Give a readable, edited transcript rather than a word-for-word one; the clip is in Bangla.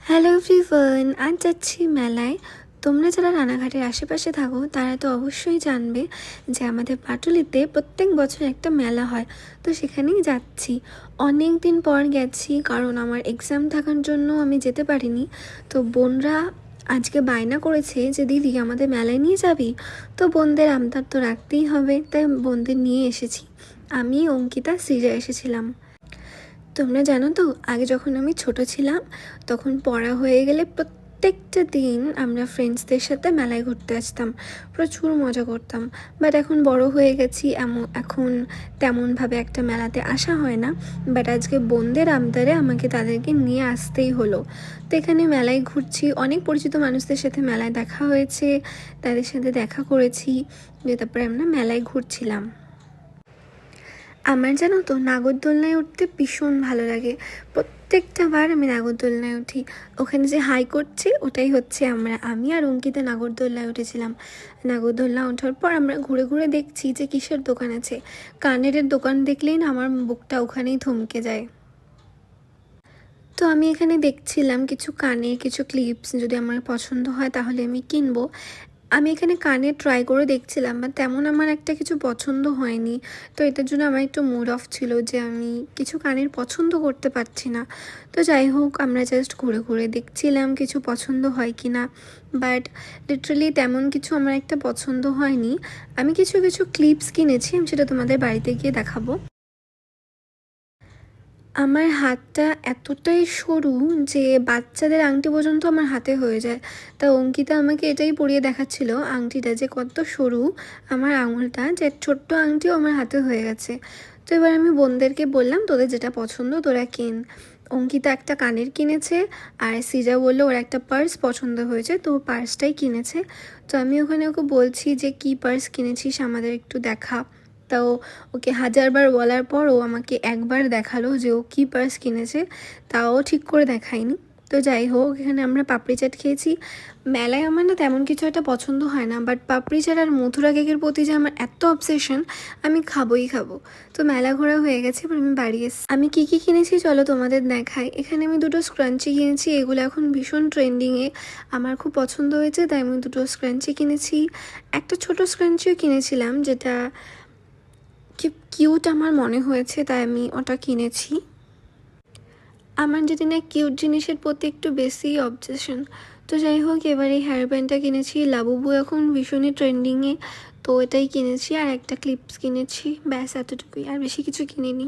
হ্যালো এভরিওয়ান, আজ যাচ্ছি মেলায়। তোমরা যারা রানাঘাটের আশেপাশে থাকো তারা তো অবশ্যই জানবে যে আমাদের পাটুলিতে প্রত্যেক বছর একটা মেলা হয়। তো সেখানেই যাচ্ছি। অনেক দিন পর গেছি, কারণ আমার এক্সাম থাকার জন্য আমি যেতে পারিনি। তো বোনরা আজকে বায়না করেছে যে দিদি আমাদের মেলায় নিয়ে যাবি। তো বোনদের আবদার তো রাখতেই হবে, তাই বোনদের নিয়ে এসেছি। আমি, অঙ্কিতা, সৃজা এসেছিলাম। তোমরা জানো তো, আগে যখন আমি ছোট ছিলাম তখন পড়া হয়ে গেলে প্রত্যেকটা দিন আমরা ফ্রেন্ডসদের সাথে মেলায় ঘুরতে আসতাম, প্রচুর মজা করতাম। বাট এখন বড় হয়ে গেছি, এখন তেমনভাবে একটা মেলাতে আসা হয় না। বাট আজকে বোনদের আবদারে আমাকে তাদেরকে নিয়ে আসতেই হলো। তো এখানে মেলায় ঘুরছি, অনেক পরিচিত মানুষদের সাথে মেলায় দেখা হয়েছে, তাদের সাথে দেখা করেছি, তারপরে আমরা মেলায় ঘুরছিলাম। আমার জানো তো, নাগরদোলনায় উঠতে ভীষণ ভালো লাগে। প্রত্যেকটা বার আমি নাগরদোলনায় উঠি। ওখানে যে হাই করছি ওটাই হচ্ছে আমি আর অঙ্কিতা নাগরদোলনায় উঠেছিলাম। নাগরদোলনা ওঠার পর আমরা ঘুরে ঘুরে দেখছি যে কিসের দোকান আছে। কানের দোকান দেখলেই না আমার বুকটা ওখানেই থমকে যায়। তো আমি এখানে দেখছিলাম কিছু কানের কিছু ক্লিপস, যদি আমার পছন্দ হয় তাহলে আমি কিনবো। আমি এখানে কানে ট্রাই করে দেখছিলাম, বা তেমন আমার একটা কিছু পছন্দ হয়নি। তো এটার জন্য আমার একটু মুড অফ ছিল যে আমি কিছু কানের পছন্দ করতে পারছি না। তো যাই হোক, আমরা জাস্ট ঘুরে ঘুরে দেখছিলাম কিছু পছন্দ হয় কি না। বাট লিটারালি তেমন কিছু আমার একটা পছন্দ হয়নি। আমি কিছু কিছু ক্লিপস কিনেছি, আমি সেটা তোমাদের বাড়িতে গিয়ে দেখাবো। আমার হাতটা এতটাই সরু যে বাচ্চাদের আংটি পর্যন্ত আমার হাতে হয়ে যায়। তা অঙ্কিতা আমাকে এটাই পরিয়ে দেখাচ্ছিল আংটিটা যে কত সরু, আমার আঙুলটা, যে ছোট্ট আংটিও আমার হাতে হয়ে গেছে। তো এবার আমি বোনদেরকে বললাম তোদের যেটা পছন্দ তোরা কিন। অঙ্কিতা একটা কানের কিনেছে, আর সিজা বললো ওর একটা পার্স পছন্দ হয়েছে, তো পার্সটাই কিনেছে। তো আমি ওখানে ওকে বলছি যে কী পার্স কিনেছিস আমাদের একটু দেখা। তাও ওকে হাজারবার বলার পর ও আমাকে একবার দেখালো যে ও কী পার্স কিনেছে, তাও ঠিক করে দেখায়নি। তো যাই হোক, এখানে আমরা পাপড়ি চাট খেয়েছি। মেলায় আমার না তেমন কিছু একটা পছন্দ হয় না, বাট পাপড়ি চাট আর মথুরা কেকের প্রতি যে আমার এত অবসেশন, আমি খাবোই খাবো। তো মেলা ঘোরা হয়ে গেছে, এবার আমি বাড়ি এসেছি। আমি কী কী কিনেছি চলো তোমাদের দেখাই। এখানে আমি দুটো স্ক্রাঞ্চি কিনেছি, এগুলো এখন ভীষণ ট্রেন্ডিংয়ে, আমার খুব পছন্দ হয়েছে তাই আমি দুটো স্ক্রাঞ্চি কিনেছি। একটা ছোট স্ক্রাঞ্চিও কিনেছিলাম, যেটা কি কিউট আমার মনে হয়েছে তাই আমি ওটা কিনেছি। আমার যদি না কিউট জিনিসের প্রতি একটু বেশি অবজেশন। তো যাই হোক, এবার এই হেয়ার ব্যান্ডটা কিনেছি, লাবুবু এখন ভীষণই ট্রেন্ডিংয়ে, তো এটাই কিনেছি। আর একটা ক্লিপস কিনেছি, ব্যাস এতটুকুই, আর বেশি কিছু কিনিনি।